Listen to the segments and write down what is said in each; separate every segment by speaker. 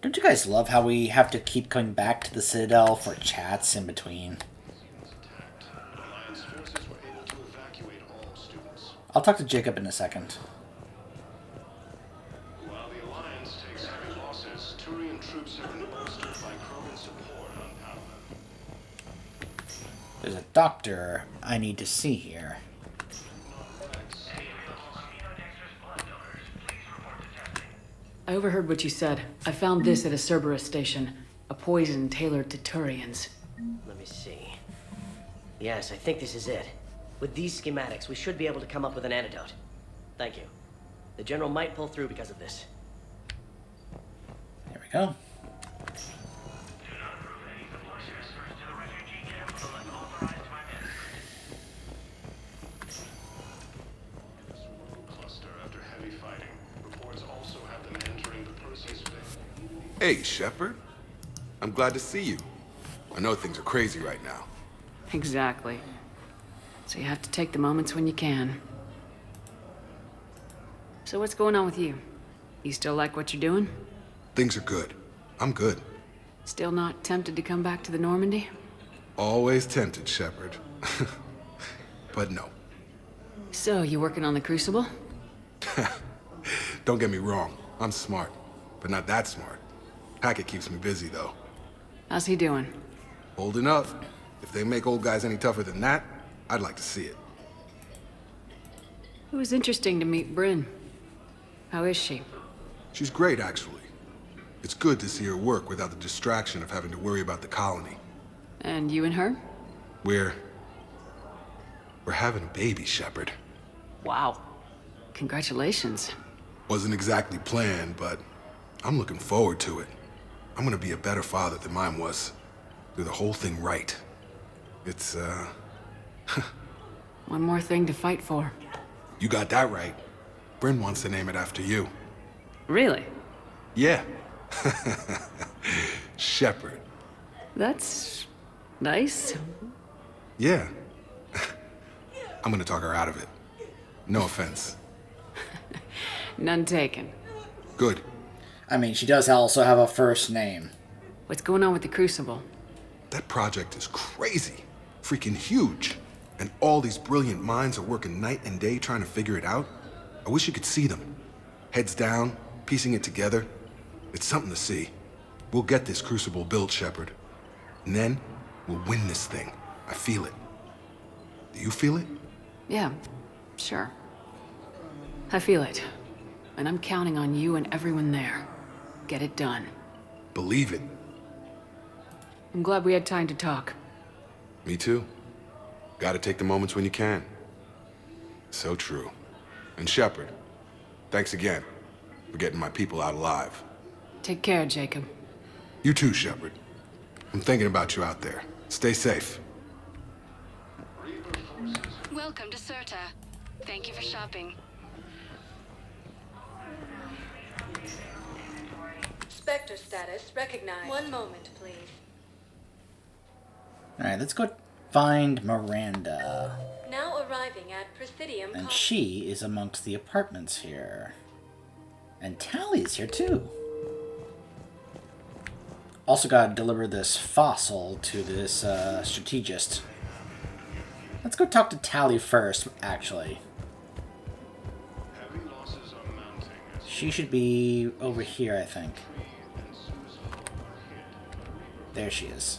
Speaker 1: Don't you guys love how we have to keep coming back to the Citadel for chats in between? I'll talk to Jacob in a second.
Speaker 2: While the Alliance takes heavy losses, Turian troops have been bolstered by Krogan support on Palaven.
Speaker 1: There's a doctor I need to see here.
Speaker 3: I overheard what you said. I found this at a Cerberus station. A poison tailored to Turians.
Speaker 4: Let me see. Yes, I think this is it. With these schematics, we should be able to come up with an antidote. Thank you. The General might pull through because of this.
Speaker 1: There we go.
Speaker 5: Hey, Shepard. I'm glad to see you. I know things are crazy right now.
Speaker 3: Exactly. So you have to take the moments when you can. So what's going on with you? You still like what you're doing?
Speaker 5: Things are good. I'm good.
Speaker 3: Still not tempted to come back to the Normandy?
Speaker 5: Always tempted, Shepard. But no.
Speaker 3: So, you working on the Crucible?
Speaker 5: Don't get me wrong. I'm smart, but not that smart. Hackett keeps me busy, though.
Speaker 3: How's he doing?
Speaker 5: Holding up. If they make old guys any tougher than that, I'd like to see it.
Speaker 3: It was interesting to meet Bryn. How is she?
Speaker 5: She's great, actually. It's good to see her work without the distraction of having to worry about the colony.
Speaker 3: And you and her?
Speaker 5: We're having a baby, Shepard.
Speaker 3: Wow. Congratulations.
Speaker 5: Wasn't exactly planned, but I'm looking forward to it. I'm gonna be a better father than mine was. Do the whole thing right. It's,
Speaker 3: One more thing to fight for.
Speaker 5: You got that right. Bryn wants to name it after you.
Speaker 3: Really?
Speaker 5: Yeah. Shepard.
Speaker 3: That's nice.
Speaker 5: Yeah. I'm gonna talk her out of it. No offense.
Speaker 3: None taken.
Speaker 5: Good.
Speaker 1: I mean, she does also have a first name.
Speaker 3: What's going on with the Crucible?
Speaker 5: That project is crazy. Freaking huge. And all these brilliant minds are working night and day trying to figure it out. I wish you could see them. Heads down, piecing it together. It's something to see. We'll get this Crucible built, Shepard. And then, we'll win this thing. I feel it. Do you feel it?
Speaker 3: Yeah, sure. I feel it. And I'm counting on you and everyone there. Get it done.
Speaker 5: Believe it.
Speaker 3: I'm glad we had time to talk.
Speaker 5: Me too. Gotta take the moments when you can. So true. And Shepard, thanks again for getting my people out alive.
Speaker 3: Take care, Jacob.
Speaker 5: You too, Shepard. I'm thinking about you out there. Stay safe.
Speaker 6: Welcome to Serta. Thank you for shopping.
Speaker 7: Spectre status recognized. One moment, please.
Speaker 1: Alright, let's go find Miranda.
Speaker 7: Now arriving at Presidium.
Speaker 1: And she is amongst the apartments here. And Tally is here too. Also gotta deliver this fossil to this strategist. Let's go talk to Tally first, actually. She should be over here, I think. There she is.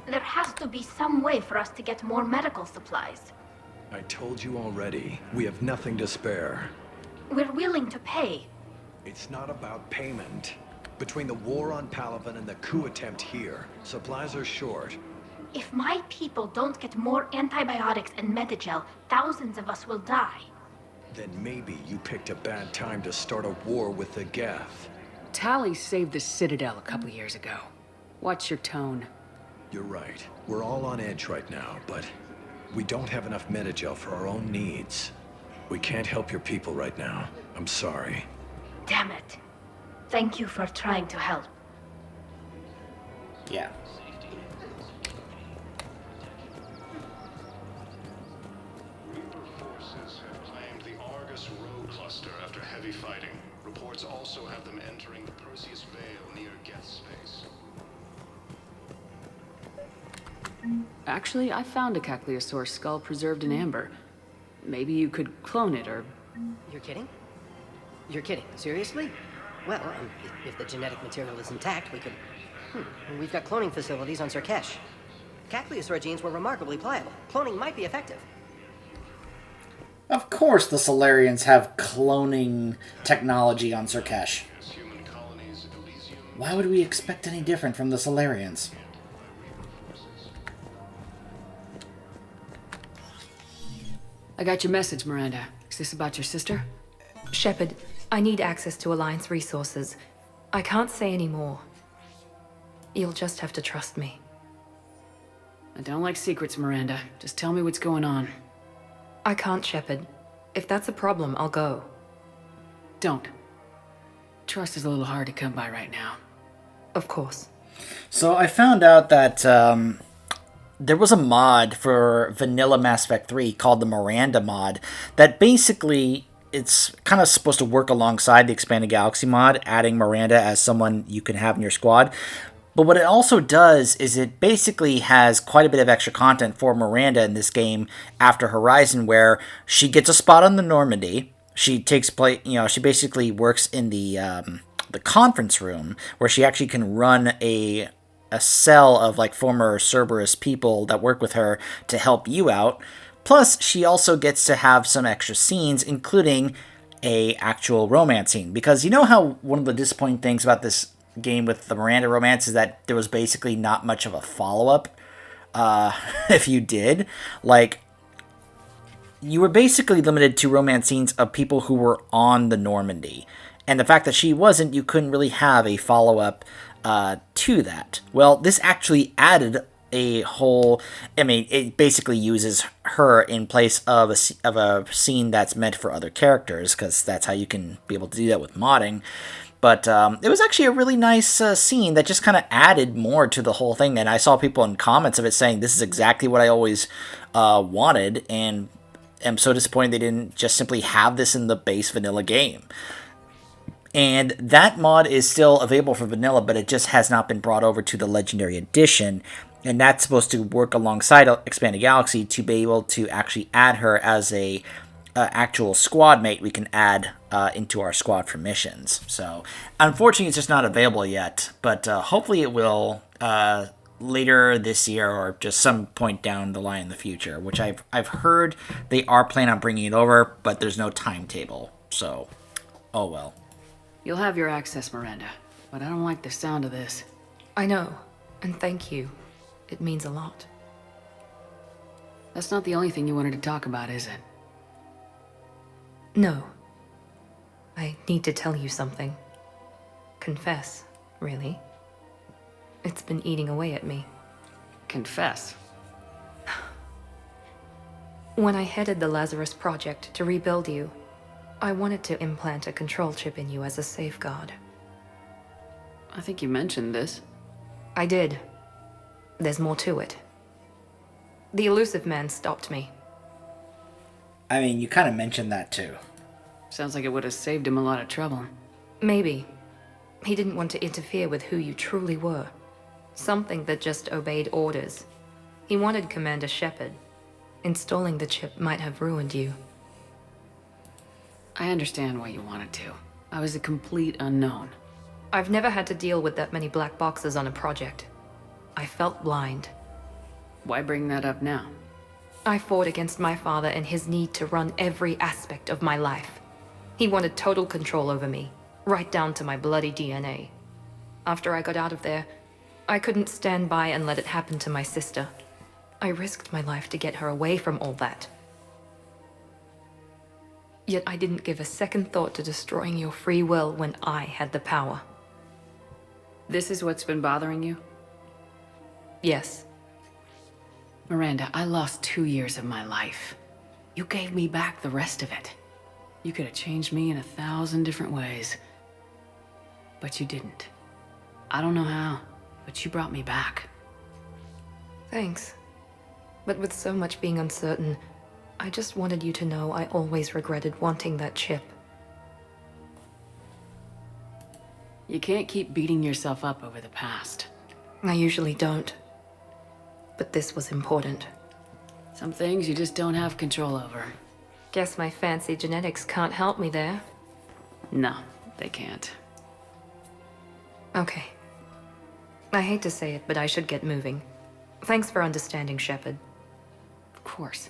Speaker 8: There has to be some way for us to get more medical supplies.
Speaker 9: I told you already, we have nothing to spare.
Speaker 8: We're willing to pay.
Speaker 9: It's not about payment. Between the war on Palaven and the coup attempt here, supplies are short.
Speaker 8: If my people don't get more antibiotics and Medigel, thousands of us will die.
Speaker 9: Then maybe you picked a bad time to start a war with the Geth.
Speaker 3: Tally saved the Citadel a couple years ago. Watch your tone.
Speaker 9: You're right. We're all on edge right now, but we don't have enough Medigel for our own needs. We can't help your people right now. I'm sorry.
Speaker 8: Damn it. Thank you for trying to help.
Speaker 1: Yeah.
Speaker 2: Forces have claimed the Argus Row cluster after heavy fighting. Reports also have them entering the Perseus Vale near Geth's space.
Speaker 3: Actually, I found a Caecilisaur skull preserved in amber. Maybe you could clone it, or...
Speaker 4: You're kidding? You're kidding. Seriously? Well, if the genetic material is intact, we could... We've got cloning facilities on Surkesh. Caecilisaur genes were remarkably pliable. Cloning might be effective.
Speaker 1: Of course the Solarians have cloning technology on Surkesh.
Speaker 2: Human colonies, Elysium,
Speaker 1: Why would we expect any different from the Solarians?
Speaker 3: I got your message, Miranda. Is this about your sister?
Speaker 10: Shepard, I need access to Alliance resources. I can't say any more. You'll just have to trust me.
Speaker 3: I don't like secrets, Miranda. Just tell me what's going on.
Speaker 10: I can't, Shepard. If that's a problem, I'll go.
Speaker 3: Don't. Trust is a little hard to come by right now.
Speaker 10: Of course.
Speaker 1: So I found out that there was a mod for vanilla Mass Effect 3 called the Miranda Mod that basically it's kind of supposed to work alongside the Expanded Galaxy mod, adding Miranda as someone you can have in your squad. But what it also does is it basically has quite a bit of extra content for Miranda in this game after Horizon, where she gets a spot on the Normandy. She takes place, she basically works in the conference room where she actually can run a cell of like former Cerberus people that work with her to help you out. Plus, she also gets to have some extra scenes, including a actual romance scene. Because you know how one of the disappointing things about this game with the Miranda romance is that there was basically not much of a follow-up. If you did, like, you were basically limited to romance scenes of people who were on the Normandy. And the fact that she wasn't, you couldn't really have a follow-up to that. Well, this actually added a whole... I mean, it basically uses her in place of a scene that's meant for other characters, because that's how you can be able to do that with modding. But it was actually a really nice scene that just kind of added more to the whole thing. And I saw people in comments of it saying, this is exactly what I always wanted, and am so disappointed they didn't just simply have this in the base vanilla game. And that mod is still available for vanilla, but it just has not been brought over to the Legendary Edition. And that's supposed to work alongside Expanded Galaxy to be able to actually add her as a actual squad mate we can add into our squad for missions. So, unfortunately, it's just not available yet, but hopefully it will later this year or just some point down the line in the future, which I've heard they are planning on bringing it over, but there's no timetable. So, oh well.
Speaker 3: You'll have your access, Miranda, but I don't like the sound of this.
Speaker 10: I know, and thank you. It means a lot.
Speaker 3: That's not the only thing you wanted to talk about, is it?
Speaker 10: No. I need to tell you something. Confess, really. It's been eating away at me.
Speaker 3: Confess?
Speaker 10: When I headed the Lazarus Project to rebuild you, I wanted to implant a control chip in you as a safeguard.
Speaker 3: I think you mentioned this.
Speaker 10: I did. There's more to it. The elusive man stopped me.
Speaker 1: I mean, you kind of mentioned that too.
Speaker 3: Sounds like it would have saved him a lot of trouble.
Speaker 10: Maybe. He didn't want to interfere with who you truly were. Something that just obeyed orders. He wanted Commander Shepard. Installing the chip might have ruined you.
Speaker 3: I understand why you wanted to. I was a complete unknown.
Speaker 10: I've never had to deal with that many black boxes on a project. I felt blind.
Speaker 3: Why bring that up now?
Speaker 10: I fought against my father and his need to run every aspect of my life. He wanted total control over me, right down to my bloody DNA. After I got out of there, I couldn't stand by and let it happen to my sister. I risked my life to get her away from all that. Yet I didn't give a second thought to destroying your free will when I had the power.
Speaker 3: This is what's been bothering you?
Speaker 10: Yes.
Speaker 3: Miranda, I lost 2 years of my life. You gave me back the rest of it. You could have changed me in 1,000 different ways. But you didn't. I don't know how, but you brought me back.
Speaker 10: Thanks. But with so much being uncertain, I just wanted you to know I always regretted wanting that chip.
Speaker 3: You can't keep beating yourself up over the past.
Speaker 10: I usually don't. But this was important.
Speaker 3: Some things you just don't have control over.
Speaker 10: Guess my fancy genetics can't help me there.
Speaker 3: No, they can't.
Speaker 10: Okay. I hate to say it, but I should get moving. Thanks for understanding, Shepard.
Speaker 3: Of course.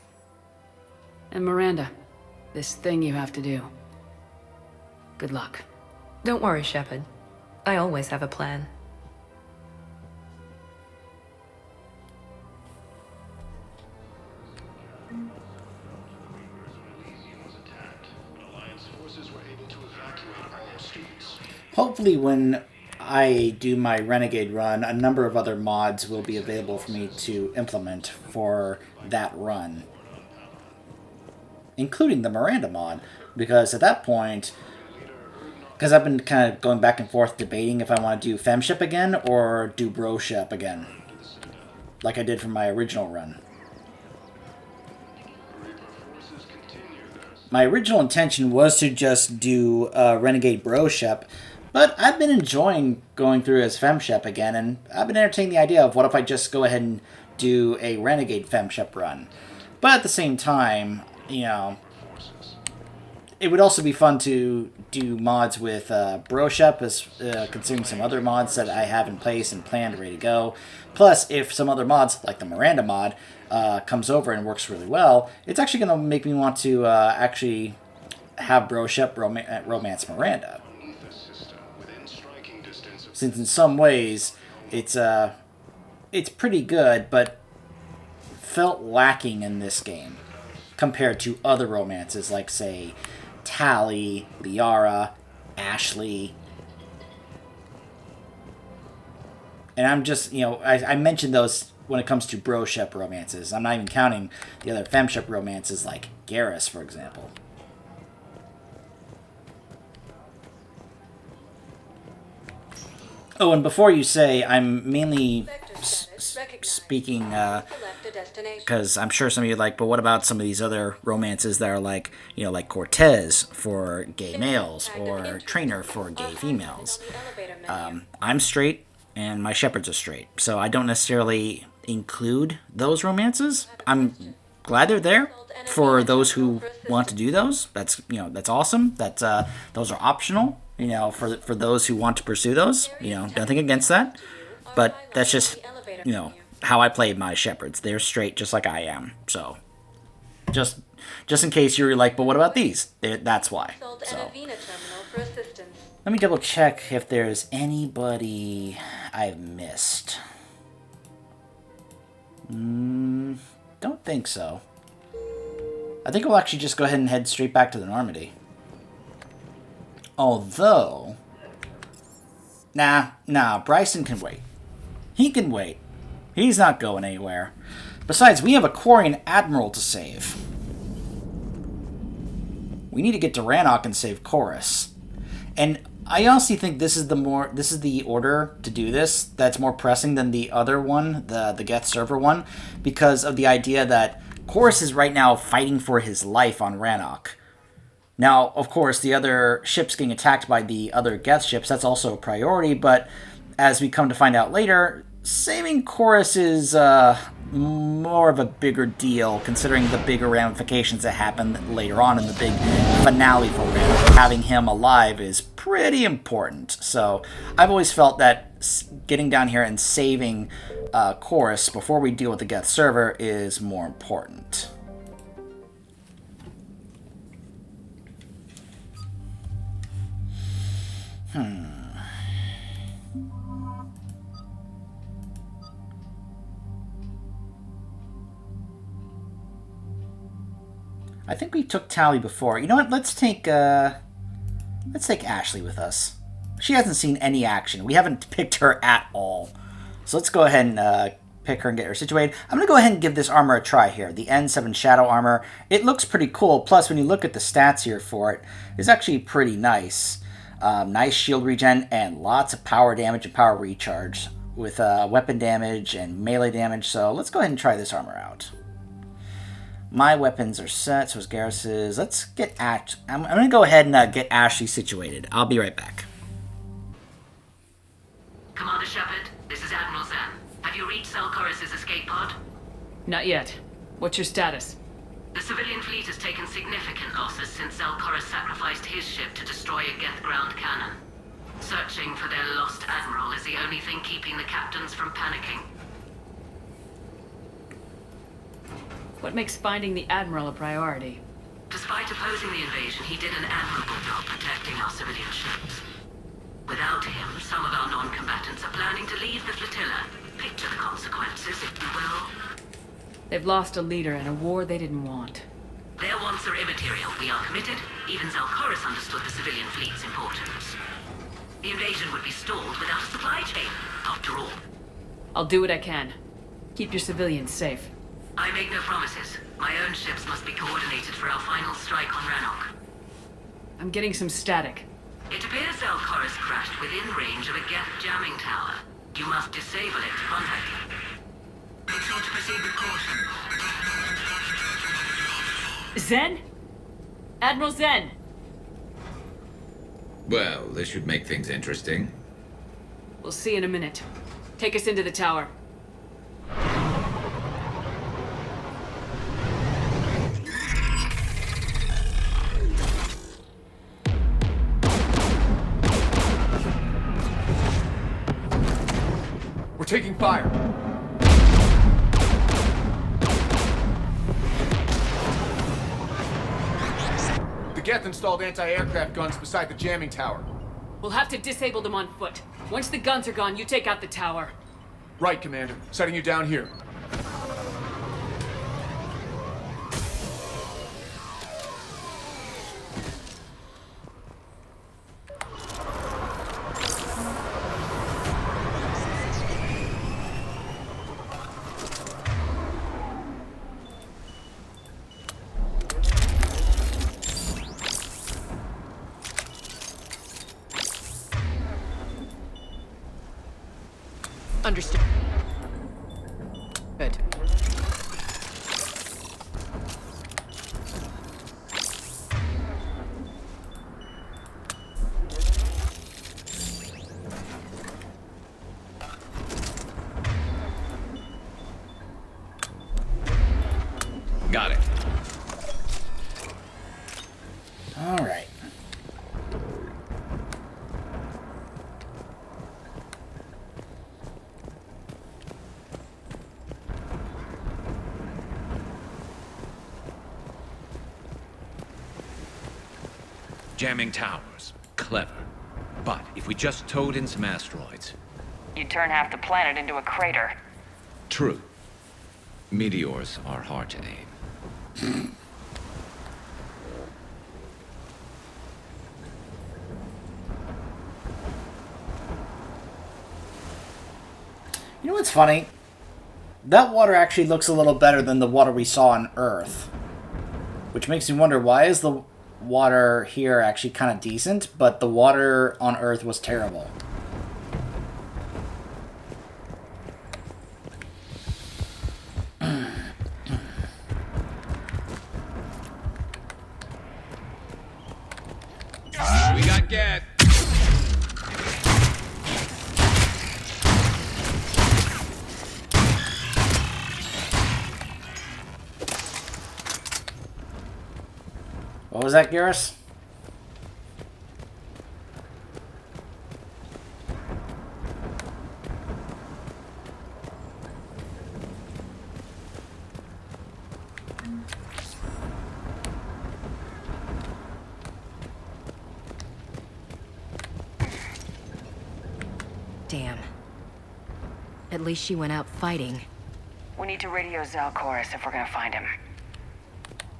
Speaker 3: And Miranda, this thing you have to do. Good luck.
Speaker 10: Don't worry, Shepard. I always have a plan.
Speaker 1: Hopefully when I do my Renegade run, a number of other mods will be available for me to implement for that run. Including the Miranda mod. Because at that point, because I've been kind of going back and forth debating if I want to do FemShep again or do BroShep again. Like I did for my original run. My original intention was to just do Renegade BroShep, but I've been enjoying going through as FemShep again, and I've been entertaining the idea of what if I just go ahead and do a Renegade FemShep run. But at the same time, you know, it would also be fun to do mods with BroShep, as considering some other mods that I have in place and planned, ready to go. Plus, if some other mods, like the Miranda mod, comes over and works really well, it's actually going to make me want to actually have BroShep romance Miranda. Since in some ways, it's pretty good, but felt lacking in this game compared to other romances like, say, Tali, Liara, Ashley. And I'm just, you know, I mentioned those when it comes to BroShep romances. I'm not even counting the other FemShep romances like Garrus, for example. Oh, and before you say, I'm mainly speaking, because I'm sure some of you are like, but what about some of these other romances that are like, you know, like Cortez for gay males or Trainer for gay females? I'm straight, and my Shepards are straight, so I don't necessarily include those romances. I'm glad they're there for those who want to do those. That's, you know, that's awesome. That's those are optional. You know, for those who want to pursue those, you know, nothing against that. But that's just, you know, how I play my Shepards. They're straight just like I am. So, just in case you're like, but what about these? That's why. So, let me double check if there's anybody I've missed. Don't think so. I think we'll actually just go ahead and head straight back to the Normandy. Although, nah, Bryson can wait. He can wait. He's not going anywhere. Besides, we have a Quarian Admiral to save. We need to get to Rannoch and save Koris. And I honestly think this is the order to do this that's more pressing than the other one, the Geth server one, because of the idea that Koris is right now fighting for his life on Rannoch. Now, of course, the other ships getting attacked by the other Geth ships, that's also a priority, but as we come to find out later, saving Koris is more of a bigger deal, considering the bigger ramifications that happen later on in the big finale for Rannoch. Having him alive is pretty important. So, I've always felt that getting down here and saving Koris before we deal with the Geth server is more important. I think we took Tali before. You know what? Let's take Ashley with us. She hasn't seen any action. We haven't picked her at all. So let's go ahead and pick her and get her situated. I'm going to go ahead and give this armor a try here. The N7 Shadow Armor. It looks pretty cool. Plus, when you look at the stats here for it, it's actually pretty nice. Nice shield regen and lots of power damage and power recharge with weapon damage and melee damage. So let's go ahead and try this armor out. My weapons are set, so is Garrus's. Let's get I'm going to go ahead and get Ashley situated. I'll be right back.
Speaker 11: Commander Shepard, this is Admiral Zen. Have you reached Koris' escape pod?
Speaker 3: Not yet. What's your status?
Speaker 11: The civilian fleet has taken significant losses since Koris sacrificed his ship to destroy a Geth ground cannon. Searching for their lost admiral is the only thing keeping the captains from panicking.
Speaker 3: What makes finding the Admiral a priority?
Speaker 11: Despite opposing the invasion, he did an admirable job protecting our civilian ships. Without him, some of our non-combatants are planning to leave the flotilla. Picture the consequences, if you will.
Speaker 3: They've lost a leader in a war they didn't want.
Speaker 11: Their wants are immaterial. We are committed. Even Koris understood the civilian fleet's importance. The invasion would be stalled without a supply chain, after all.
Speaker 3: I'll do what I can. Keep your civilians safe.
Speaker 11: I make no promises. My own ships must be coordinated for our final strike on Rannoch.
Speaker 3: I'm getting some static.
Speaker 11: It appears Koris crashed within range of a Geth jamming tower. You must disable it to contact it. Make sure to proceed with caution.
Speaker 3: Zen? Admiral Zen!
Speaker 12: Well, this should make things interesting.
Speaker 3: We'll see in a minute. Take us into the tower.
Speaker 13: We're taking fire. The Geth installed anti-aircraft guns beside the jamming tower.
Speaker 3: We'll have to disable them on foot. Once the guns are gone, you take out the tower.
Speaker 13: Right, Commander. Setting you down here.
Speaker 4: Understood. Good.
Speaker 12: Got it.
Speaker 1: All right.
Speaker 12: Jamming towers. Clever. But if we just towed in some asteroids...
Speaker 14: You'd turn half the planet into a crater.
Speaker 12: True. Meteors are hard to aim.
Speaker 1: You know what's funny? That water actually looks a little better than the water we saw on Earth. Which makes me wonder, why is the water here actually kind of decent, but the water on Earth was terrible?
Speaker 12: We got gas.
Speaker 1: What was that, Koris?
Speaker 15: Damn. At least she went out fighting.
Speaker 14: We need to radio Koris if we're gonna find him.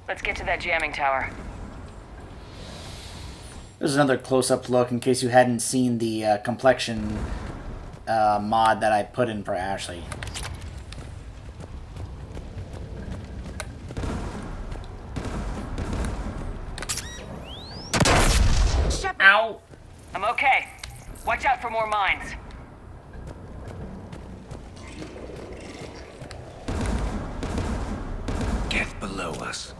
Speaker 14: Let's get to that jamming tower.
Speaker 1: There's another close-up look in case you hadn't seen the complexion mod that I put in for Ashley.
Speaker 14: Ow! I'm okay. Watch out for more mines.
Speaker 12: Get below us.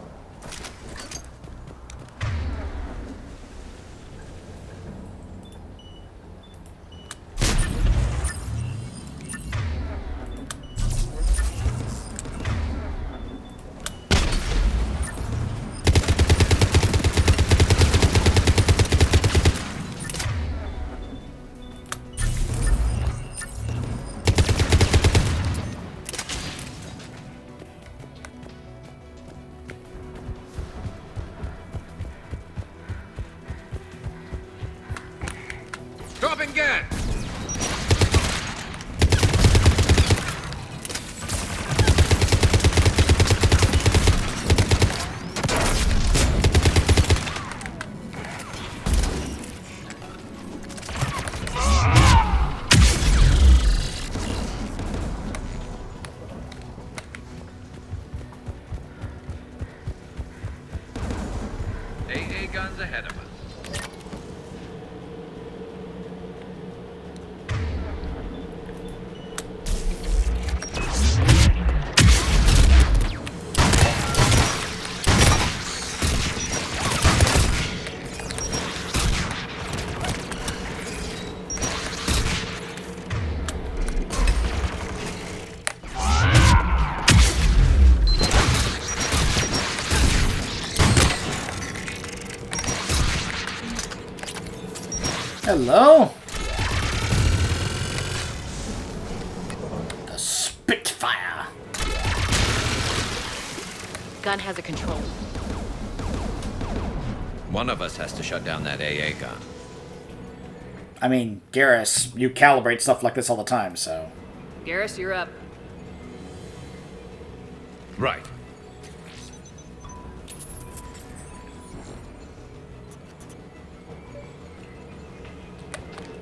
Speaker 12: Dropping gas! AA guns ahead of us.
Speaker 1: Hello? The Spitfire.
Speaker 15: Gun has a control.
Speaker 12: One of us has to shut down that AA gun.
Speaker 1: I mean, Garrus, you calibrate stuff like this all the time, so...
Speaker 3: Garrus, you're up.
Speaker 12: Right.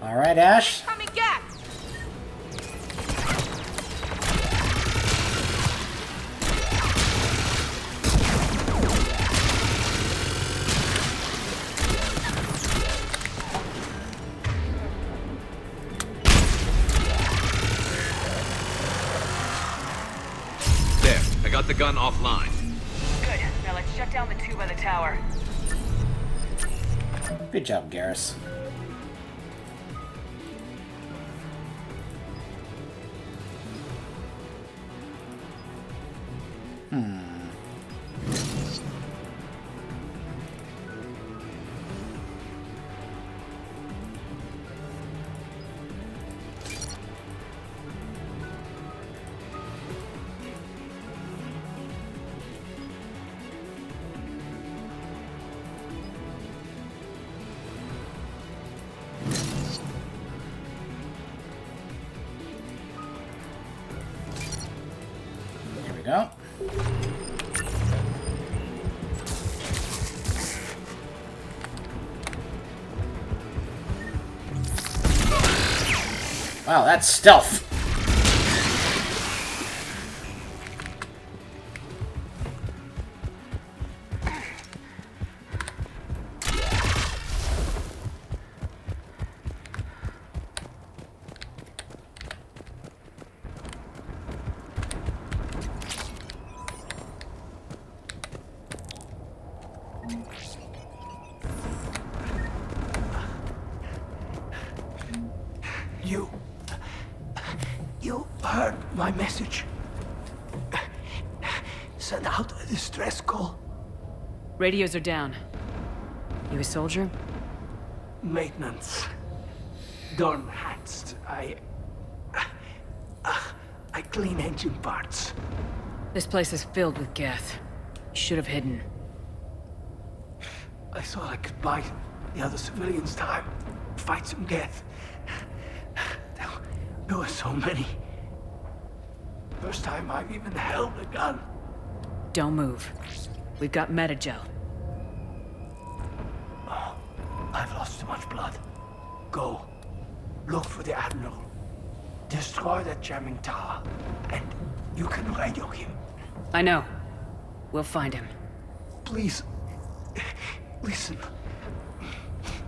Speaker 1: Alright, Ash.
Speaker 14: Coming gas!
Speaker 12: There, I got the gun offline.
Speaker 14: Good. Now let's shut down the tube by the tower.
Speaker 1: Good job, Garrus. There we go. Wow, that's stealth.
Speaker 16: You heard my message. Send out a distress call.
Speaker 3: Radios are down. You a soldier?
Speaker 16: Maintenance. Dorm hats. I clean engine parts.
Speaker 3: This place is filled with Geth. You should have hidden.
Speaker 16: I thought I could buy the other civilians time. Fight some Geth. There were so many. First time I've even held a gun.
Speaker 3: Don't move. We've got Metagel.
Speaker 16: Oh, I've lost too much blood. Go. Look for the Admiral. Destroy that jamming tower. And you can radio him.
Speaker 3: I know. We'll find him.
Speaker 16: Please. Listen.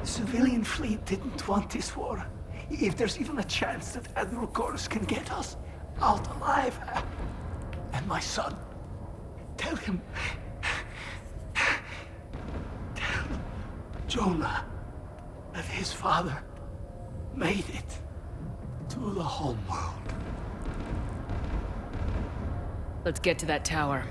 Speaker 16: The civilian fleet didn't want this war. If there's even a chance that Admiral Koris can get us out alive. And my son. Tell him. Tell Jonah that his father made it to the home world.
Speaker 3: Let's get to that tower.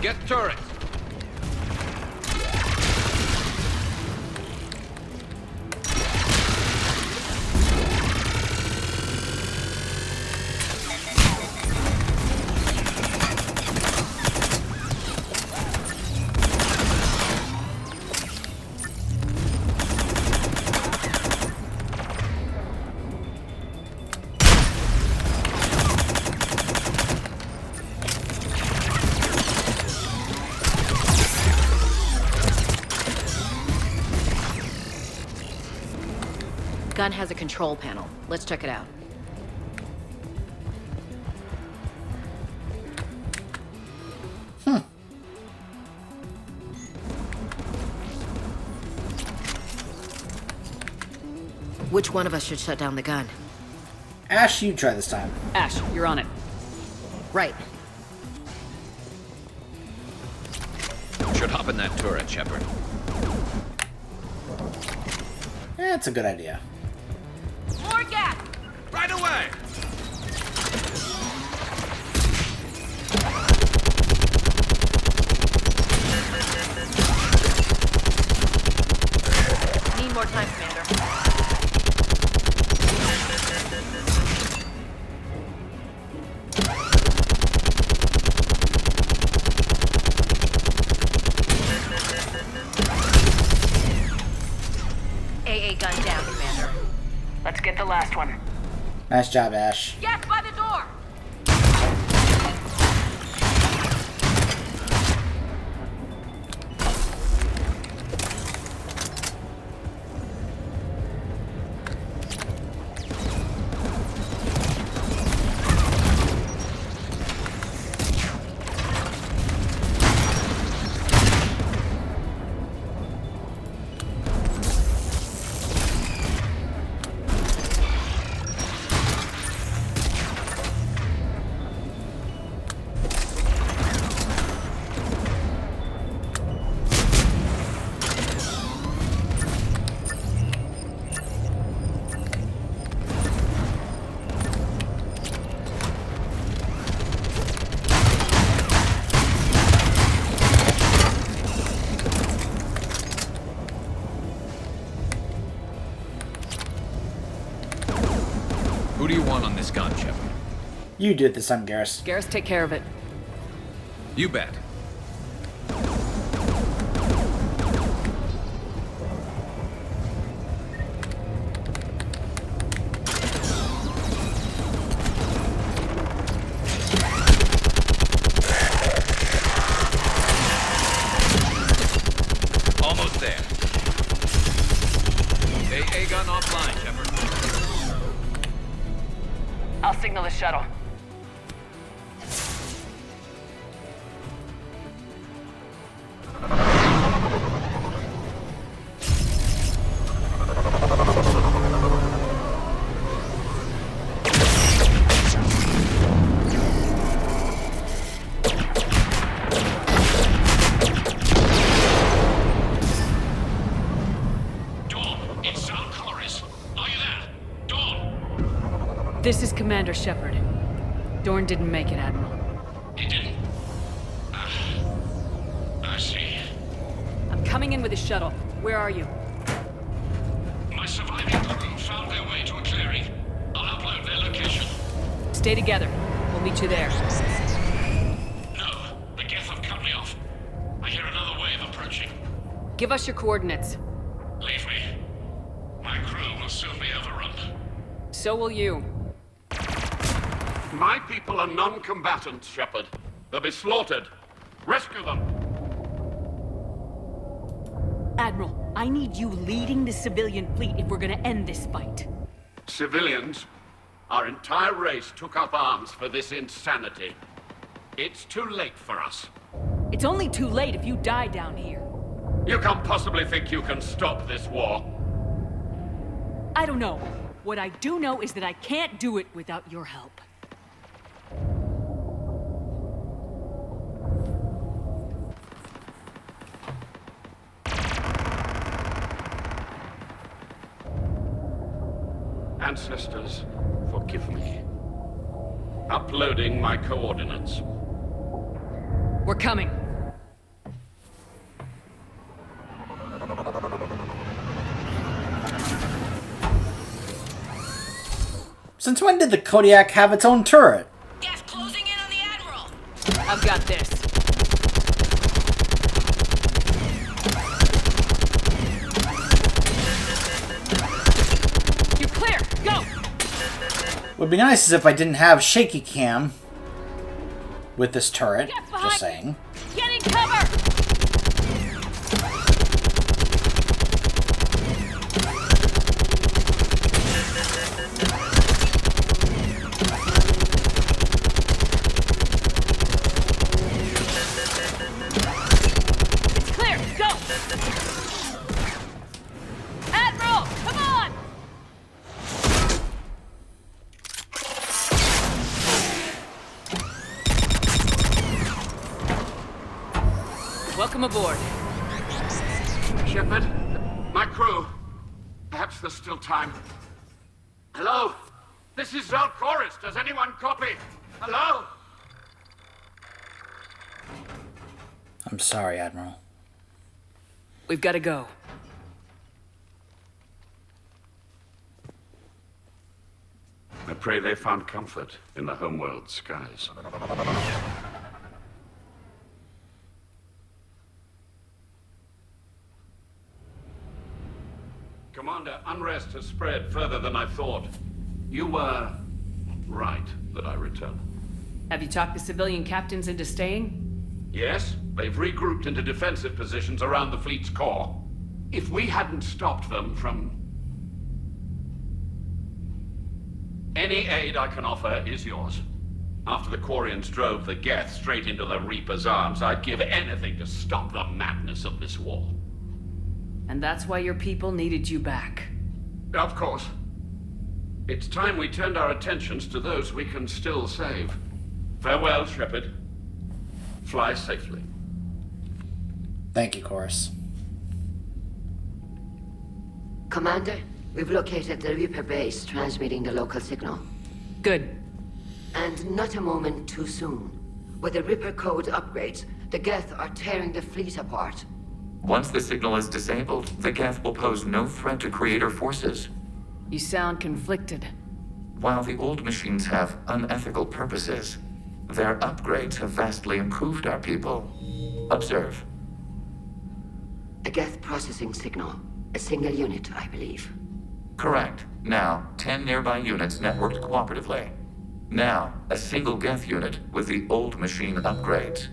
Speaker 12: Get turrets!
Speaker 15: Gun has a control panel. Let's check it out. Which one of us should shut down the gun?
Speaker 1: Ash, you try this time.
Speaker 3: Ash, you're on it.
Speaker 15: Right.
Speaker 12: Should hop in that turret, Shepard.
Speaker 1: That's a good idea.
Speaker 14: More gas!
Speaker 12: Right away!
Speaker 15: Need more time, Commander. AA gun down, Commander.
Speaker 14: Let's get the last one.
Speaker 1: Nice job, Ash.
Speaker 14: Gas by the door!
Speaker 12: Who do you want on this gun, Shepard?
Speaker 1: You do it this time, Garrus.
Speaker 3: Garrus, take care of it.
Speaker 12: You bet. Almost there. AA gun offline, Shepard.
Speaker 14: I'll signal the shuttle.
Speaker 3: This is Commander Shepard. Dorn didn't make it, Admiral.
Speaker 2: He didn't? I see.
Speaker 3: I'm coming in with a shuttle. Where are you?
Speaker 2: My surviving crew found their way to a clearing. I'll upload their location.
Speaker 3: Stay together. We'll meet you there.
Speaker 2: No, the Geth have cut me off. I hear another wave approaching.
Speaker 3: Give us your coordinates.
Speaker 2: Leave me. My crew will soon be overrun.
Speaker 3: So will you.
Speaker 2: My people are non-combatants, Shepard. They'll be slaughtered. Rescue them!
Speaker 3: Admiral, I need you leading the civilian fleet if we're gonna end this fight.
Speaker 2: Civilians, our entire race took up arms for this insanity. It's too late for us.
Speaker 3: It's only too late if you die down here.
Speaker 2: You can't possibly think you can stop this war.
Speaker 3: I don't know. What I do know is that I can't do it without your help.
Speaker 2: Ancestors, forgive me. Uploading my coordinates.
Speaker 3: We're coming.
Speaker 1: Since when did the Kodiak have its own turret?
Speaker 11: Gas closing in on the Admiral!
Speaker 3: I've got this. You're clear! Go!
Speaker 1: Would be nice as if I didn't have shaky cam with this turret. Just saying.
Speaker 3: Getting cover! It's clear! Go! Admiral! Come on! Welcome aboard.
Speaker 2: Shepard, my crew. Perhaps there's still time. Hello? This is Koris. Does anyone copy? Hello?
Speaker 1: I'm sorry, Admiral.
Speaker 3: We've got to go.
Speaker 2: I pray they found comfort in the homeworld skies. Commander, unrest has spread further than I thought. You were right that I return.
Speaker 3: Have you talked the civilian captains into staying?
Speaker 2: Yes, they've regrouped into defensive positions around the fleet's core. If we hadn't stopped them from... Any aid I can offer is yours. After the Quarians drove the Geth straight into the Reaper's arms, I'd give anything to stop the madness of this war.
Speaker 3: And that's why your people needed you back.
Speaker 2: Of course. It's time we turned our attentions to those we can still save. Farewell, Shepard. Fly safely.
Speaker 1: Thank you, Koris.
Speaker 17: Commander, we've located the Reaper base transmitting the local signal.
Speaker 3: Good.
Speaker 17: And not a moment too soon. With the Reaper code upgrades, the Geth are tearing the fleet apart.
Speaker 18: Once the signal is disabled, the Geth will pose no threat to Creator forces.
Speaker 3: You sound conflicted.
Speaker 18: While the old machines have unethical purposes, their upgrades have vastly improved our people. Observe.
Speaker 17: A Geth processing signal. A single unit, I believe.
Speaker 18: Correct. Now, 10 nearby units networked cooperatively. Now, a single Geth unit with the old machine upgrades.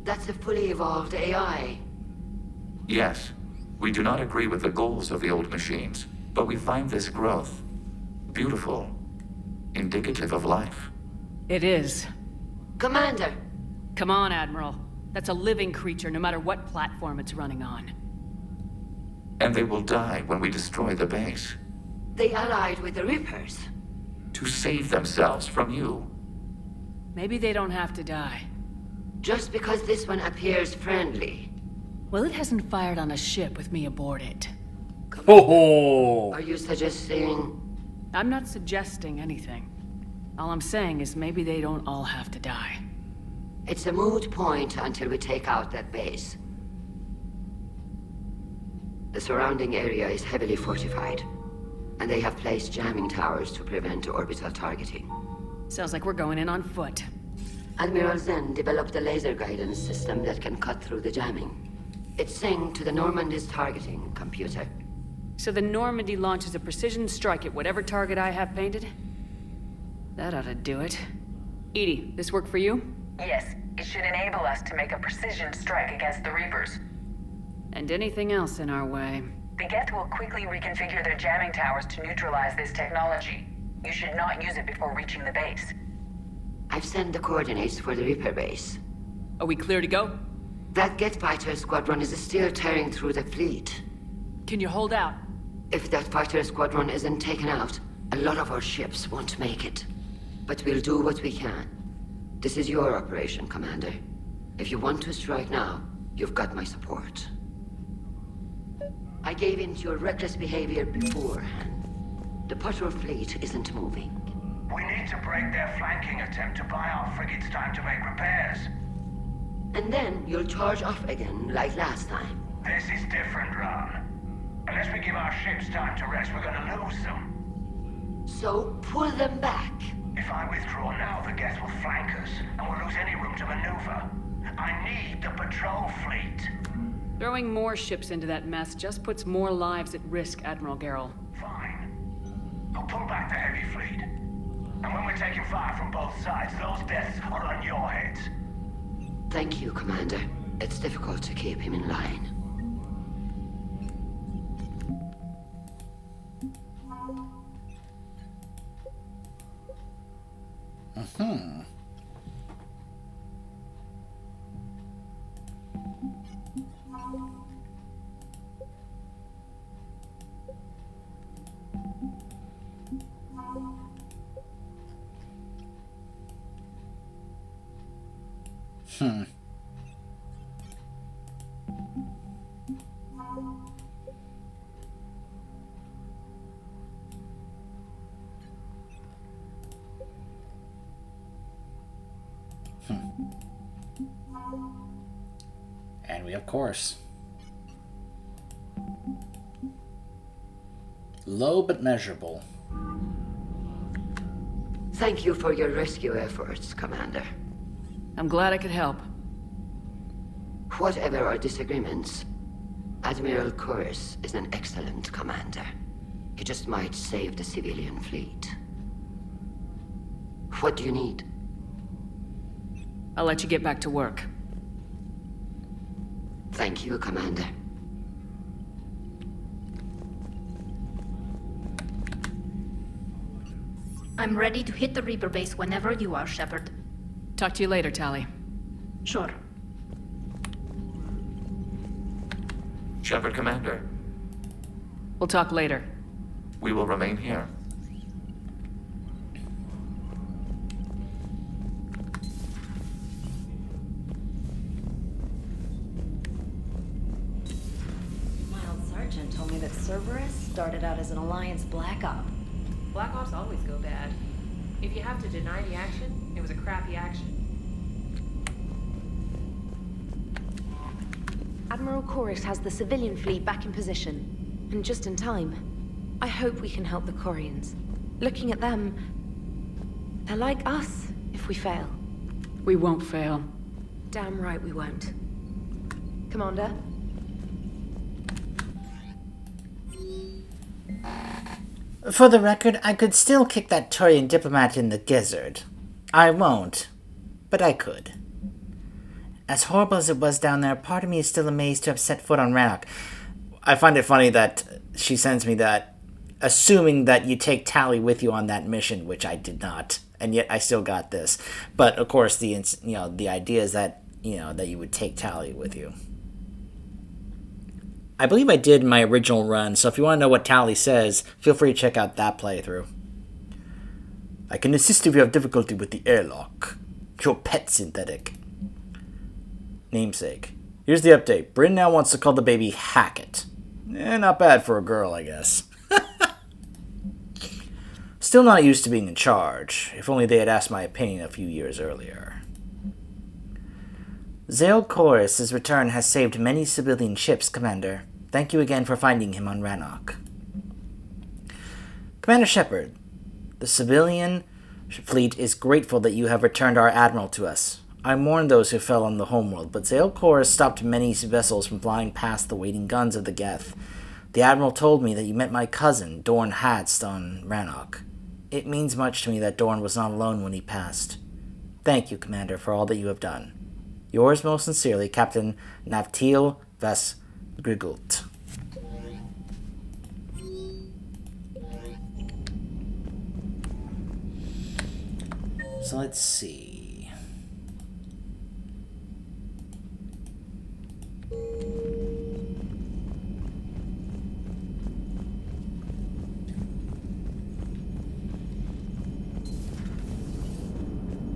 Speaker 17: That's a fully evolved AI.
Speaker 18: Yes, we do not agree with the goals of the old machines, but we find this growth beautiful, indicative of life.
Speaker 3: It is.
Speaker 17: Commander!
Speaker 3: Come on, Admiral. That's a living creature, no matter what platform it's running on.
Speaker 18: And they will die when we destroy the base.
Speaker 17: They allied with the Reapers.
Speaker 18: To save themselves from you.
Speaker 3: Maybe they don't have to die.
Speaker 17: Just because this one appears friendly.
Speaker 3: Well, it hasn't fired on a ship with me aboard it.
Speaker 1: Oh!
Speaker 17: Are you suggesting...
Speaker 3: I'm not suggesting anything. All I'm saying is maybe they don't all have to die.
Speaker 17: It's a moot point until we take out that base. The surrounding area is heavily fortified, and they have placed jamming towers to prevent orbital targeting.
Speaker 3: Sounds like we're going in on foot.
Speaker 17: Admiral Zen developed a laser guidance system that can cut through the jamming. It's synced to the Normandy's targeting computer.
Speaker 3: So the Normandy launches a precision strike at whatever target I have painted? That ought to do it. Edie, this work for you?
Speaker 14: Yes, it should enable us to make a precision strike against the Reapers.
Speaker 3: And anything else in our way.
Speaker 14: The Geth will quickly reconfigure their jamming towers to neutralize this technology. You should not use it before reaching the base.
Speaker 17: I've sent the coordinates for the Reaper base.
Speaker 3: Are we clear to go?
Speaker 17: That Geth fighter squadron is still tearing through the fleet.
Speaker 3: Can you hold out?
Speaker 17: If that fighter squadron isn't taken out, a lot of our ships won't make it. But we'll do what we can. This is your operation, Commander. If you want to strike now, you've got my support. I gave in to your reckless behavior beforehand. The patrol fleet isn't moving.
Speaker 19: We need to break their flanking attempt to buy our frigates time to make repairs.
Speaker 17: And then you'll charge off again, like last time.
Speaker 19: This is different, Ron. Unless we give our ships time to rest, we're gonna lose them.
Speaker 17: So pull them back.
Speaker 19: If I withdraw now, the Geth will flank us, and we'll lose any room to maneuver. I need the patrol fleet.
Speaker 3: Throwing more ships into that mess just puts more lives at risk, Admiral Garrel.
Speaker 19: Fine. I'll pull back the heavy fleet. And when we're taking fire from both sides, those deaths are on your heads.
Speaker 17: Thank you, Commander. It's difficult to keep him in line.
Speaker 1: Mm-hmm. Hmm. And we have Koris. Low but measurable.
Speaker 17: Thank you for your rescue efforts, Commander.
Speaker 3: I'm glad I could help.
Speaker 17: Whatever our disagreements, Admiral Koris is an excellent commander. He just might save the civilian fleet. What do you need?
Speaker 3: I'll let you get back to work.
Speaker 17: Thank you, Commander.
Speaker 8: I'm ready to hit the Reaper base whenever you are, Shepard.
Speaker 3: Talk to you later, Tali.
Speaker 8: Sure.
Speaker 18: Shepard, Commander.
Speaker 3: We'll talk later.
Speaker 18: We will remain here.
Speaker 20: Mild Sergeant told me that Cerberus started out as an Alliance Black Op.
Speaker 10: Black Ops always go bad. If you have to deny the action, it was a crappy action.
Speaker 21: Admiral Koris has the civilian fleet back in position, and just in time. I hope we can help the Corians. Looking at them, they're like us if we fail.
Speaker 3: We won't fail.
Speaker 21: Damn right we won't. Commander?
Speaker 1: For the record, I could still kick that Turian diplomat in the gizzard. I won't, but I could. As horrible as it was down there, part of me is still amazed to have set foot on Rannoch. I find it funny that she sends me that, assuming that you take Tali with you on that mission, which I did not, and yet I still got this. But of course, the idea is that that you would take Tali with you. I believe I did my original run, so if you want to know what Tali says, feel free to check out that playthrough. I can assist if you have difficulty with the airlock. Your pet synthetic. Namesake. Here's the update. Bryn now wants to call the baby Hackett. Not bad for a girl, I guess. Still not used to being in charge. If only they had asked my opinion a few years earlier. Zale Koris' return has saved many civilian ships, Commander. Thank you again for finding him on Rannoch. Commander Shepard, the civilian fleet is grateful that you have returned our admiral to us. I mourn those who fell on the homeworld, but Zale Koris stopped many vessels from flying past the waiting guns of the Geth. The admiral told me that you met my cousin, Dorn Hadst, on Rannoch. It means much to me that Dorn was not alone when he passed. Thank you, Commander, for all that you have done. Yours most sincerely, Captain Navtil Vas Grigult. So let's see.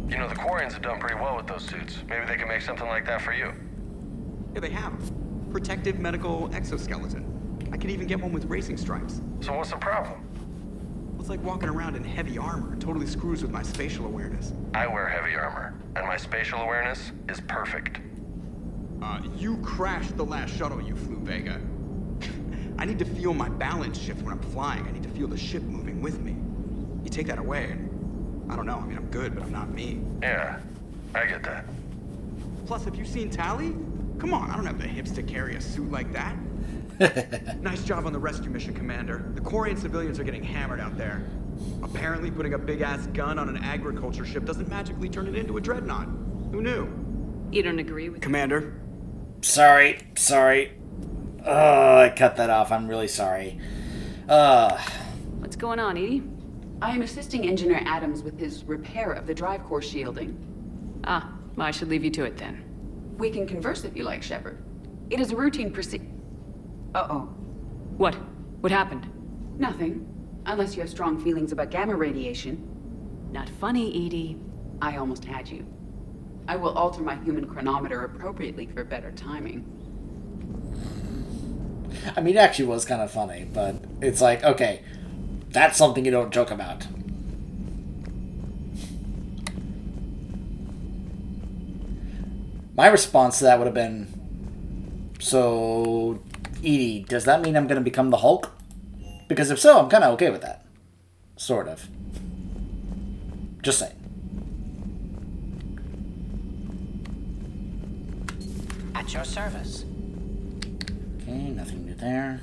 Speaker 22: You know, the Quarians have done pretty well with those suits. Maybe they can make something like that for you.
Speaker 23: Yeah, they have. Protective medical exoskeleton. I could even get one with racing stripes.
Speaker 22: So what's the problem?
Speaker 23: Well, it's like walking around in heavy armor. It totally screws with my spatial awareness.
Speaker 22: I wear heavy armor, and my spatial awareness is perfect.
Speaker 23: You crashed the last shuttle you flew, Vega. I need to feel my balance shift when I'm flying. I need to feel the ship moving with me. You take that away, and I don't know. I mean, I'm good, but I'm not me.
Speaker 22: Yeah, I get that.
Speaker 23: Plus, have you seen Tally? Come on, I don't have the hips to carry a suit like that. Nice job on the rescue mission, Commander. The Quarian civilians are getting hammered out there. Apparently, putting a big-ass gun on an agriculture ship doesn't magically turn it into a dreadnought. Who knew?
Speaker 3: You don't agree with
Speaker 23: Commander?
Speaker 1: Sorry. I cut that off. I'm really sorry.
Speaker 3: What's going on, Edie?
Speaker 5: I am assisting Engineer Adams with his repair of the drive core shielding.
Speaker 3: Ah, well, I should leave you to it then.
Speaker 5: We can converse if you like, Shepard. It is a routine Uh-oh.
Speaker 3: What? What happened?
Speaker 5: Nothing. Unless you have strong feelings about gamma radiation.
Speaker 3: Not funny, Edie.
Speaker 5: I almost had you. I will alter my human chronometer appropriately for better timing.
Speaker 1: I mean, it actually was kind of funny, but it's like, okay, that's something you don't joke about. My response to that would have been, so, Edie, does that mean I'm going to become the Hulk? Because if so, I'm kind of okay with that. Sort of. Just saying.
Speaker 4: At your service.
Speaker 1: Okay, nothing new there.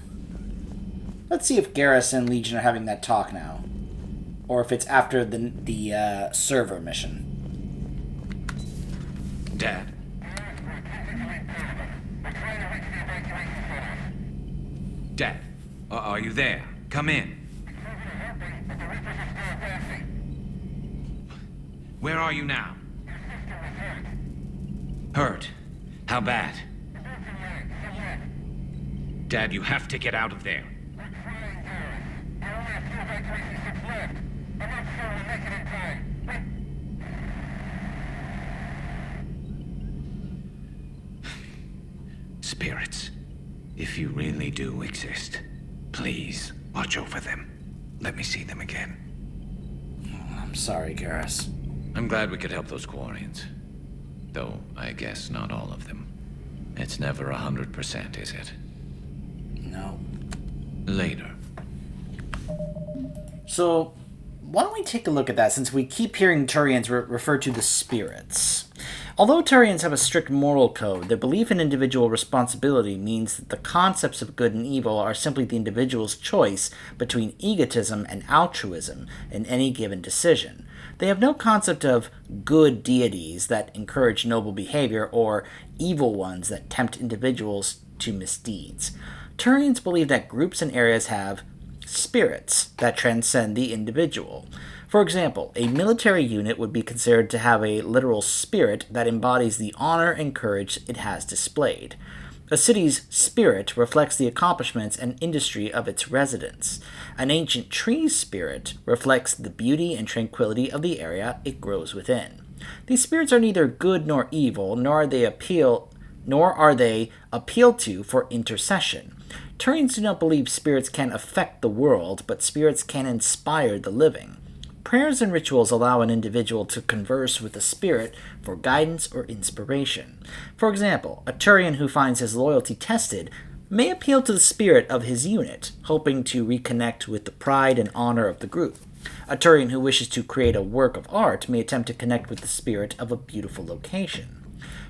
Speaker 1: Let's see if Garrus and Legion are having that talk now. Or if it's after the server mission.
Speaker 12: Dad? Dad, are you there? Come in. Where are you now? Hurt? How bad? Dad, you have to get out of there. Spirits, if you really do exist, please watch over them. Let me see them again.
Speaker 1: I'm sorry, Garrus.
Speaker 12: I'm glad we could help those Quarians. Though, I guess not all of them. It's never 100%, is it?
Speaker 1: No.
Speaker 12: Later.
Speaker 1: So, why don't we take a look at that, since we keep hearing Turians refer to the spirits. Although Turians have a strict moral code, their belief in individual responsibility means that the concepts of good and evil are simply the individual's choice between egotism and altruism in any given decision. They have no concept of good deities that encourage noble behavior or evil ones that tempt individuals to misdeeds. Turians believe that groups and areas have spirits that transcend the individual. For example, a military unit would be considered to have a literal spirit that embodies the honor and courage it has displayed. A city's spirit reflects the accomplishments and industry of its residents. An ancient tree's spirit reflects the beauty and tranquility of the area it grows within. These spirits are neither good nor evil, nor are they appealed to for intercession. Turians do not believe spirits can affect the world, but spirits can inspire the living. Prayers and rituals allow an individual to converse with a spirit for guidance or inspiration. For example, a Turian who finds his loyalty tested may appeal to the spirit of his unit, hoping to reconnect with the pride and honor of the group. A Turian who wishes to create a work of art may attempt to connect with the spirit of a beautiful location.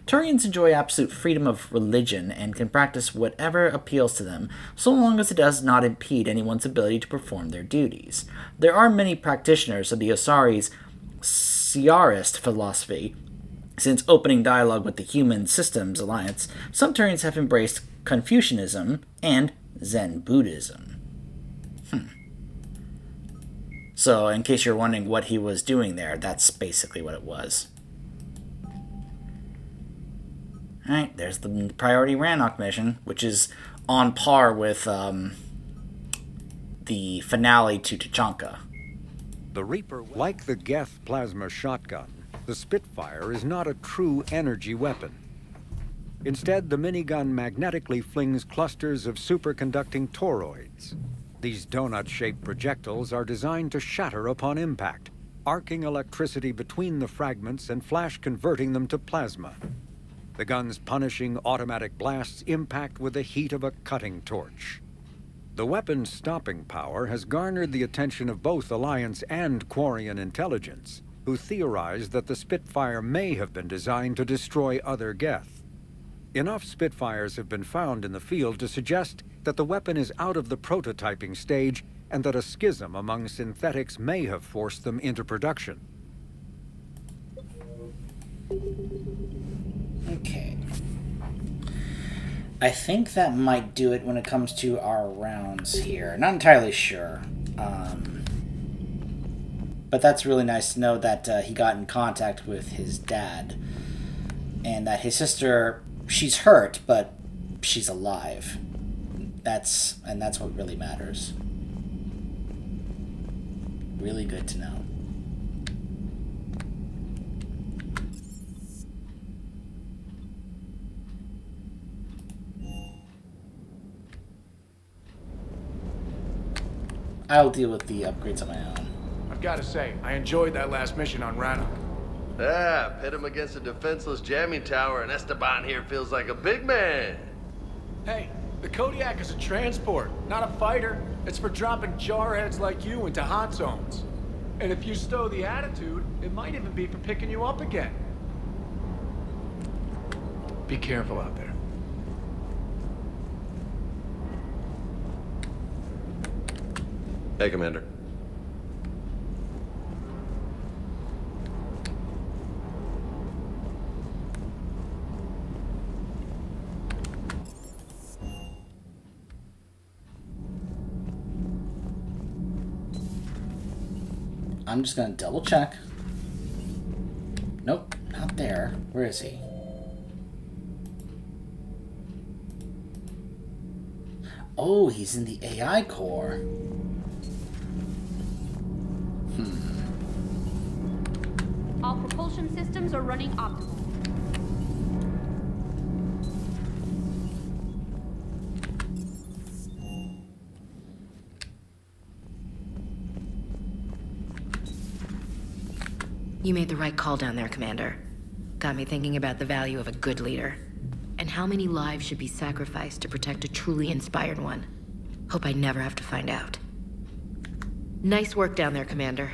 Speaker 1: Turians enjoy absolute freedom of religion and can practice whatever appeals to them, so long as it does not impede anyone's ability to perform their duties. There are many practitioners of the Osari's Ciarist philosophy. Since opening dialogue with the Human Systems Alliance, some Turians have embraced Confucianism and Zen Buddhism. So, in case you're wondering what he was doing there, that's basically what it was. Alright, there's the priority Rannoch mission, which is on par with the finale to Tachanka.
Speaker 6: The Reaper, like the Geth plasma shotgun, the Spitfire is not a true energy weapon. Instead, the minigun magnetically flings clusters of superconducting toroids. These donut-shaped projectiles are designed to shatter upon impact, arcing electricity between the fragments and flash-converting them to plasma. The gun's punishing automatic blasts impact with the heat of a cutting torch. The weapon's stopping power has garnered the attention of both Alliance and Quarian intelligence, who theorize that the Spitfire may have been designed to destroy other Geth. Enough Spitfires have been found in the field to suggest that the weapon is out of the prototyping stage and that a schism among synthetics may have forced them into production.
Speaker 1: Okay. I think that might do it when it comes to our rounds here. Not entirely sure. But that's really nice to know that he got in contact with his dad. And that his sister, she's hurt, but she's alive. That's what really matters. Really good to know. I'll deal with the upgrades on my own.
Speaker 7: I've got to say, I enjoyed that last mission on Rannoch.
Speaker 9: Ah, pit him against a defenseless jamming tower, and Esteban here feels like a big man.
Speaker 7: Hey, the Kodiak is a transport, not a fighter. It's for dropping jarheads like you into hot zones. And if you stow the attitude, it might even be for picking you up again. Be careful out there.
Speaker 9: Hey, Commander.
Speaker 1: I'm just gonna double check. Nope, not there. Where is he? Oh, he's in the AI core.
Speaker 13: All propulsion systems are running optimal.
Speaker 15: You made the right call down there, Commander. Got me thinking about the value of a good leader. And how many lives should be sacrificed to protect a truly inspired one. Hope I never have to find out. Nice work down there, Commander.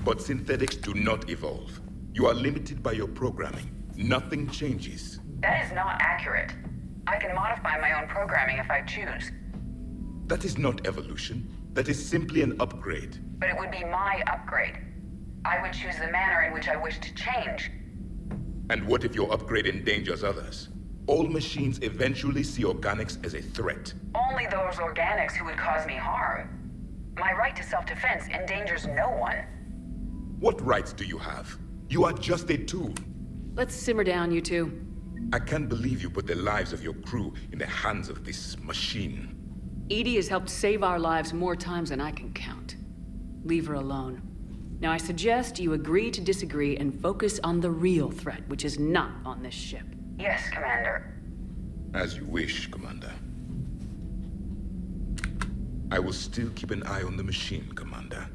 Speaker 24: But synthetics do not evolve. You are limited by your programming. Nothing changes.
Speaker 14: That is not accurate. I can modify my own programming if I choose.
Speaker 24: That is not evolution. That is simply an upgrade.
Speaker 14: But it would be my upgrade. I would choose the manner in which I wish to change.
Speaker 24: And what if your upgrade endangers others? All machines eventually see organics as a threat.
Speaker 14: Only those organics who would cause me harm. My right to self-defense endangers no one.
Speaker 24: What rights do you have? You are just a tool.
Speaker 3: Let's simmer down, you two.
Speaker 24: I can't believe you put the lives of your crew in the hands of this machine.
Speaker 3: Edie has helped save our lives more times than I can count. Leave her alone. Now I suggest you agree to disagree and focus on the real threat, which is not on this ship.
Speaker 14: Yes, Commander.
Speaker 24: As you wish, Commander. I will still keep an eye on the machine, Commander.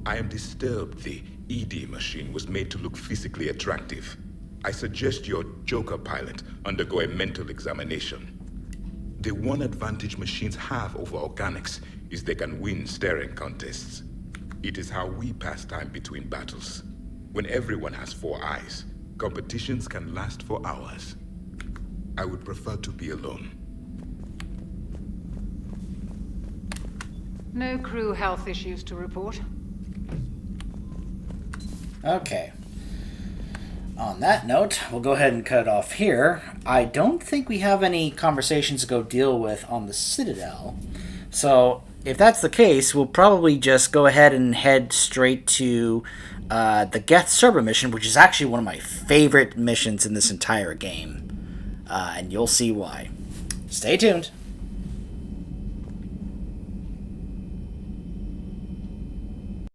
Speaker 24: I am disturbed the ED machine was made to look physically attractive. I suggest your Joker pilot undergo a mental examination. The one advantage machines have over organics is they can win staring contests. It is how we pass time between battles. When everyone has 4 eyes, competitions can last for hours. I would prefer to be alone.
Speaker 25: No crew health issues to report.
Speaker 1: Okay. On that note, we'll go ahead and cut it off here. I don't think we have any conversations to go deal with on the Citadel. So, if that's the case, we'll probably just go ahead and head straight to the Geth server mission, which is actually one of my favorite missions in this entire game. And you'll see why. Stay tuned.